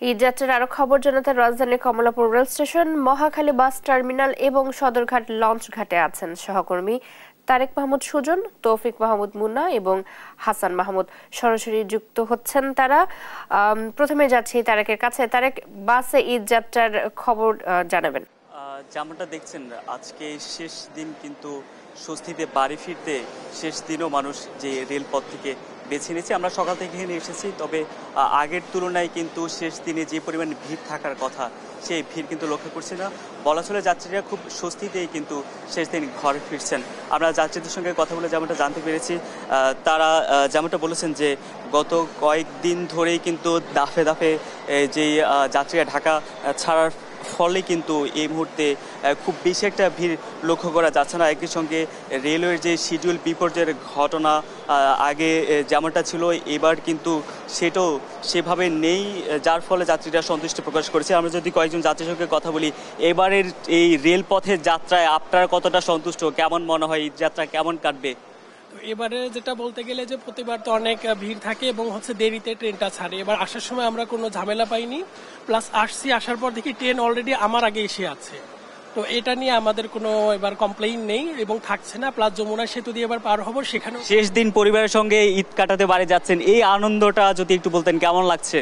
ঈদ যাত্রার আরো খবর জানাতে রাজধানীর Kamalapur rail station, Mohakhali bus terminal এবং সদরঘাট লঞ্চ ঘাটে আছেন সহকর্মী তারেক মাহমুদ সুজন, তৌফিক মাহমুদ মুন্না এবং হাসান মাহমুদ। সরাসরি যুক্ত হচ্ছেন তারা। প্রথমে যাচ্ছি তারেকের কাছে। তারেক, বাসে ঈদ যাত্রার খবর জানাবেন। যেমনটা দেখছেন, আজকে শেষ দিন, কিন্তু স্বস্তিতে বাড়ি ফিরতে শেষ দিনও মানুষ যে রেলপথ থেকে বেছে নিয়েছে। আমরা সকাল থেকে এখানে এসেছি, তবে আগের তুলনায় কিন্তু শেষ দিনে যে পরিমাণ ভিড় থাকার কথা সেই ভিড় কিন্তু লক্ষ্য করছি না। বলা চলে যাত্রীরা খুব স্বস্তিতেই কিন্তু শেষ দিন ঘরে ফিরছেন। আমরা যাত্রীদের সঙ্গে কথা বলে যেমনটা জানতে পেরেছি, তারা যেমনটা বলেছেন যে গত কয়েকদিন ধরেই কিন্তু দাফে দাফে যেই যাত্রীরা ঢাকা ছাড়ার ফলে কিন্তু এই মুহূর্তে খুব বেশি একটা ভিড় লক্ষ্য করা যাচ্ছে না। একই সঙ্গে রেলওয়ের যে শিডিউল বিপর্যয়ের ঘটনা আগে যেমনটা ছিল, এবার কিন্তু সেটাও সেভাবে নেই, যার ফলে যাত্রীরা সন্তুষ্টি প্রকাশ করেছে। আমরা যদি কয়েকজন যাত্রীর সঙ্গে কথা বলি, এবারের এই রেলপথের যাত্রায় আপনারা কতটা সন্তুষ্ট, কেমন মনে হয় ঈদ যাত্রা কেমন কাটবে? এবারে যেটা বলতে গেলে যে প্রতিবার তো অনেক ভিড় থাকে এবং দেরিতে ট্রেনটা ছাড়ে। এবার আসার সময় আমরা কোনো ঝামেলা পাইনি, প্লাস আসার পর দেখি ট্রেন অলরেডি আমার আগে এসে আছে। তো এটা নিয়ে আমাদের কোনো এবার কমপ্লেইন নেই এবং থাকছে না। প্লাস যমুনা সেতু দিয়ে এবার পার হবো, সেখানে শেষ দিন পরিবারের সঙ্গে ঈদ কাটাতে বাড়ি যাচ্ছেন, এই আনন্দটা যদি একটু বলতেন কেমন লাগছে?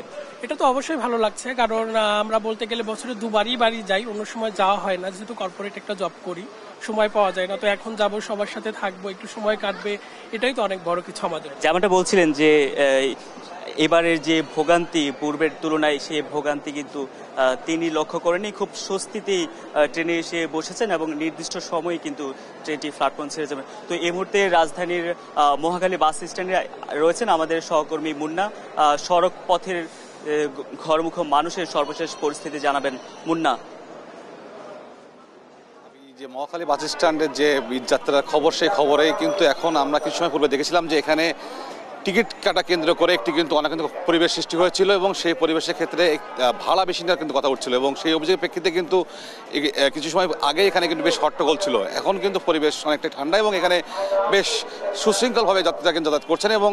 এটা তো অবশ্যই ভালো লাগছে, কারণ আমরা বলতে গেলে বছরে দুবারই বাড়ি যাই, অন্য সময় যাওয়া হয় না, যেহেতু কর্পোরেট একটা জব করি, সময় পাওয়া যায় না। তো এখন যাব, সবার সাথে থাকবো, একটু সময় কাটবে, এটাই তো অনেক বড় কিছু আমাদের। যেমনটা বলছিলেন যে এবারের যে ভোগান্তি পূর্বের তুলনায়, সেই ভোগান্তি কিন্তু তিনি লক্ষ্য করেনি, খুব স্বস্তিতেই ট্রেনে এসে বসেছেন এবং নির্দিষ্ট সময়ে কিন্তু ট্রেনটি প্ল্যাটফর্ম ছেড়ে যাবে। তো এই মুহূর্তে রাজধানীর মহাখালী বাস স্ট্যান্ডে রয়েছেন আমাদের সহকর্মী মুন্না। সড়ক পথের ঘরমুখ মানুষের সর্বশেষ পরিস্থিতি জানাবেন মুন্না। যে মহাখালী বাস স্ট্যান্ডের যে ঈদ যাত্রার খবর, সেই খবরে কিন্তু এখন আমরা কিছু সময় পূর্বে দেখেছিলাম যে এখানে টিকিট কাটা কেন্দ্র করে একটি কিন্তু অনেক পরিবেশ সৃষ্টি হয়েছিল এবং সেই পরিবেশের ক্ষেত্রে ভাড়া বেশি নেওয়ার কিন্তু কথা উঠছিল এবং সেই অভিযোগের প্রেক্ষিতে কিন্তু কিছু সময় আগে এখানে কিন্তু বেশ হট্টগোল ছিল। এখন কিন্তু পরিবেশ অনেকটাই ঠান্ডা এবং এখানে বেশ সুশৃঙ্খলভাবে যাত্রীরা কিন্তু যাতায়াত করছেন এবং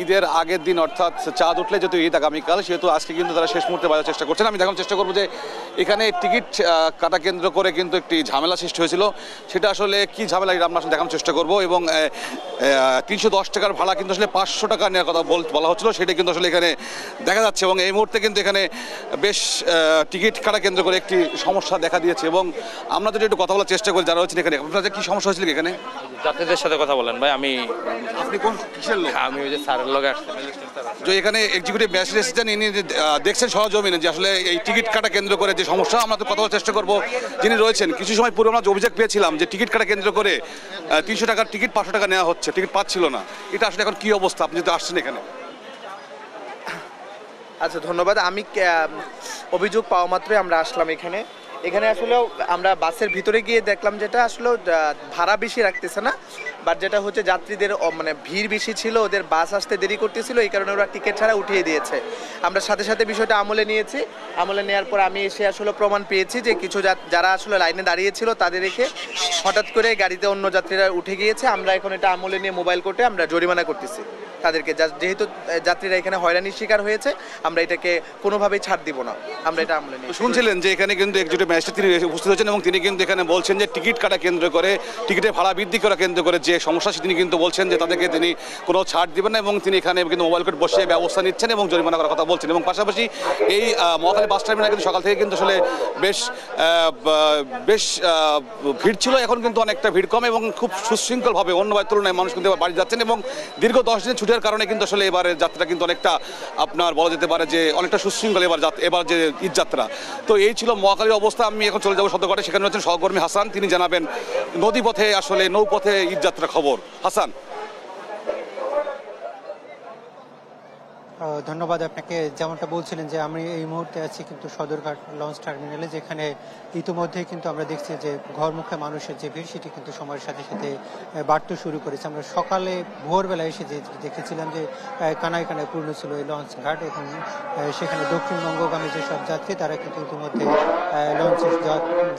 ঈদের আগের দিন অর্থাৎ চাঁদ উঠলে যেহেতু ঈদ আগামীকাল, সেহেতু আজকে কিন্তু তারা শেষ মুহূর্তে বাজার চেষ্টা করছেন। আমি দেখানোর চেষ্টা করবো যে এখানে টিকিট কাটা কেন্দ্র করে কিন্তু একটি ঝামেলা সৃষ্টি হয়েছিল, সেটা আসলে কি ঝামেলা এটা আমরা আসলে দেখানোর চেষ্টা করবো। এবং 310 টাকার ভাড়া কিন্তু আসলে 500 টাকা নেওয়ার কথা বলা হচ্ছিল, সেটা কিন্তু আসলে এখানে দেখা যাচ্ছে। এবং এই মুহূর্তে কিন্তু এখানে বেশ টিকিট কাটা কেন্দ্র করে একটি সমস্যা দেখা দিয়েছে এবং আমরা যদি একটু কথা বলার চেষ্টা করি যারা হচ্ছেন এখানে, আপনাদের কি সমস্যা হয়েছিল এখানে? যাত্রীদের সাথে কথা বলেন ভাই। আপনি কোন কিসের লোক? আমি ওই যে স্যারের লগে আসছি, যে এখানে এক্সিকিউটিভ ম্যাজিস্ট্রেট এসেছেন, ইনি দেখছেন সহজমিনে যে আসলে এই টিকিট কাটা কেন্দ্র করে যে সমস্যা, আমরা তো কথা বলার চেষ্টা করবো যিনি রয়েছেন। কিছু সময় পূর্বে আমরা অভিযোগ পেয়েছিলাম যে টিকিট কাটা কেন্দ্র করে 300 টাকার টিকিট 500 টাকা নেওয়া হচ্ছে, টিকিট পাচ্ছিল না। এটা আসলে এখন কি অবস্থা, আপনি যদি আসছেন এখানে? আচ্ছা, ধন্যবাদ। আমি অভিযোগ পাওয়া মাত্রই আমরা আসলাম এখানে। আসলে আমরা বাসের ভিতরে গিয়ে দেখলাম যেটা আসলে ভাড়া বেশি রাখতেছে না, বাট যেটা হচ্ছে যাত্রীদের মানে ভিড় বেশি ছিল, ওদের বাস আসতে দেরি করতেছিল, এই কারণে ওরা টিকিট ছাড়া উঠিয়ে দিয়েছে। আমরা সাথে সাথে বিষয়টা আমলে নিয়েছি। আমলে নেওয়ার পর আমি এসে আসলে প্রমাণ পেয়েছি যে কিছু যারা আসলে লাইনে দাঁড়িয়েছিল তাদের রেখে হঠাৎ করে গাড়িতে অন্য যাত্রীরা উঠে গিয়েছে। আমরা এখন এটা আমলে নিয়ে মোবাইল কোর্টে আমরা জরিমানা করতেছি তাদেরকে, যেহেতু যাত্রীরা এখানে হয়রানির শিকার হয়েছে, আমরা এটাকে কোনোভাবেই ছাড় দিব না। আমরা এটা আমলে নিয়ে শুনছিলেন যে এখানে কিন্তু এক্সিকিউটিভ ম্যাজিস্ট্রেট তিনি উপস্থিত হয়েছেন এবং তিনি কিন্তু এখানে বলছেন যে টিকিট কাটা কেন্দ্র করে, টিকিটের ভাড়া বৃদ্ধি করা কেন্দ্র করে যে সমস্যা, তিনি কিন্তু বলছেন যে তাদেরকে তিনি কোনো ছাড় দিবেন না এবং তিনি এখানে কিন্তু মোবাইল কোর্ট বসে ব্যবস্থা নিচ্ছেন এবং জরিমানা করার কথা বলছেন। এবং পাশাপাশি এই মহাখালী বাস টার্মিনাল কিন্তু সকাল থেকে কিন্তু আসলে বেশ ভিড় ছিল, এখন কিন্তু অনেকটা ভিড় কম এবং খুব সুশৃঙ্খলভাবে অন্যবার তুলনায় মানুষ কিন্তু বাড়ি যাচ্ছেন এবং দীর্ঘ 10 দিন ছুটির কারণে কিন্তু আসলে এবারের যাত্রা কিন্তু অনেকটা আপনার বলা যেতে পারে যে অনেকটা সুশৃঙ্খল এবার যে ঈদ যাত্রা। তো এই ছিল মহাখালীর অবস্থা। আমি এখন চলে যাবো সদরঘাটে, সেখানে রয়েছেন সহকর্মী হাসান, তিনি জানাবেন নদীপথে আসলে নৌপথে ঈদ যাত্রা খবর। হাসান। ধন্যবাদ আপনাকে। যেমনটা বলছিলেন যে আমি এই মুহূর্তে আছি কিন্তু সদরঘাট লঞ্চ টার্মিনালে, যেখানে ইতিমধ্যেই কিন্তু আমরা দেখছি যে ঘরমুখে মানুষের যে ভিড় সেটি কিন্তু সময়ের সাথে সাথে বাড়তে শুরু করেছে। আমরা সকালে ভোরবেলায় এসে যে দেখেছিলাম যে কানায় কানায় পূর্ণ ছিল এই লঞ্চ ঘাট এবং সেখানে দক্ষিণবঙ্গগামী যেসব যাত্রী তারা কিন্তু ইতিমধ্যে লঞ্চে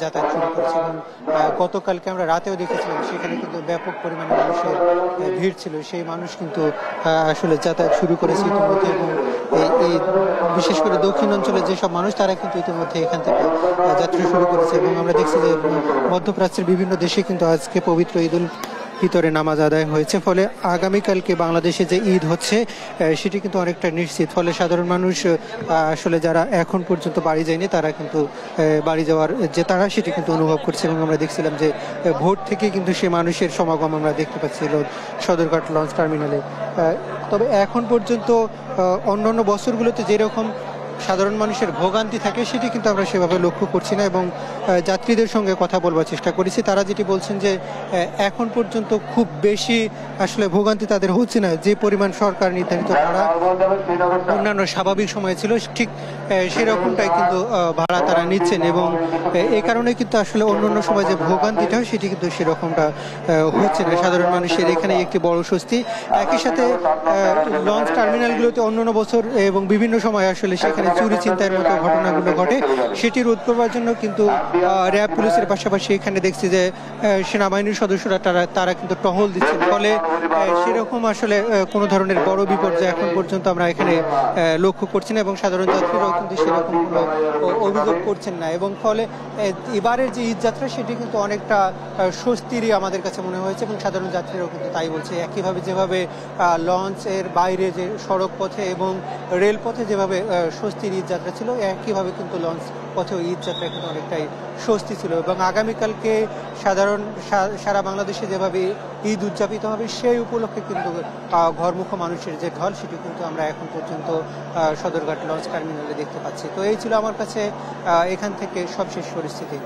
যাতায়াত শুরু করেছে এবং গতকালকে আমরা রাতেও দেখেছিলাম সেখানে কিন্তু ব্যাপক পরিমাণে মানুষের ভিড় ছিল। সেই মানুষ কিন্তু আসলে যাতায়াত শুরু করেছে ইতিমধ্যে এবং এই বিশেষ করে দক্ষিণ অঞ্চলের যেসব মানুষ তারা কিন্তু ইতিমধ্যে এখান থেকে যাত্রা শুরু করেছে এবং আমরা দেখছি যে মধ্যপ্রাচ্যের বিভিন্ন দেশে কিন্তু আজকে পবিত্র ঈদ উল ফিতরে নামাজ আদায় হয়েছে, ফলে আগামীকালকে বাংলাদেশে যে ঈদ হচ্ছে সেটি কিন্তু অনেকটা নিশ্চিত। ফলে সাধারণ মানুষ আসলে যারা এখন পর্যন্ত বাড়ি যায়নি তারা কিন্তু বাড়ি যাওয়ার যে তারা সেটি কিন্তু অনুভব করছে এবং আমরা দেখছিলাম যে ভোর থেকে কিন্তু সে মানুষের সমাগম আমরা দেখতে পাচ্ছিল সদরঘাট লঞ্চ টার্মিনালে। তবে এখন পর্যন্ত অন্যান্য বছরগুলোতে যেরকম সাধারণ মানুষের ভোগান্তি থাকে সেটি কিন্তু আমরা সেভাবে লক্ষ্য করছি না এবং যাত্রীদের সঙ্গে কথা বলবার চেষ্টা করেছি। তারা যেটি বলছেন যে এখন পর্যন্ত খুব বেশি আসলে ভোগান্তি তাদের হচ্ছে না, যে পরিমাণ সরকার নির্ধারিত ভাড়া অন্যান্য স্বাভাবিক সময় ছিল ঠিক সেরকমটাই কিন্তু ভাড়া তারা নিচ্ছেন এবং এই কারণে কিন্তু আসলে অন্যান্য সময় যে ভোগান্তিটা হয় সেটি কিন্তু সেরকমটা হচ্ছে না। সাধারণ মানুষের এখানে একটি বড় স্বস্তি। একই সাথে লঞ্চ টার্মিনালগুলোতে অন্যান্য বছর এবং বিভিন্ন সময় আসলে সেখানে চুরি ছিনতাইয়ের মতো ঘটনাগুলো ঘটে, সেটি রোধ করবার জন্য কিন্তু র্যাব পুলিশের পাশাপাশি এখানে দেখছি যে সেনাবাহিনীর সদস্যরা তারা কিন্তু টহল দিচ্ছেন, ফলে সেরকম আসলে কোনো ধরনের বড় বিপর্যয় এখন পর্যন্ত আমরা এখানে লক্ষ্য করছি না এবং সাধারণ যাত্রীরাও কিন্তু সেরকম কোনো অভিযোগ করছেন না এবং ফলে এবারের যে ঈদ যাত্রা সেটি কিন্তু অনেকটা স্বস্তিরই আমাদের কাছে মনে হয়েছে এবং সাধারণ যাত্রীরাও কিন্তু তাই বলছে। একইভাবে যেভাবে লঞ্চের বাইরে যে সড়ক পথে এবং রেলপথে যেভাবে স্বস্তির ঈদ যাত্রা ছিল, একইভাবে কিন্তু লঞ্চ পথেও ঈদ যাত্রা কিন্তু অনেকটাই স্বস্তি ছিল এবং আগামীকালকে সারা বাংলাদেশে যেভাবে ঈদ উদযাপিত হবে সেই উপলক্ষে কিন্তু ঘরমুখ মানুষের যে ঢল সেটি কিন্তু আমরা এখন পর্যন্ত সদরঘাট লঞ্চ টার্মিনালে দেখতে পাচ্ছি। তো এই ছিল আমার কাছে এখান থেকে সবশেষ পরিস্থিতি।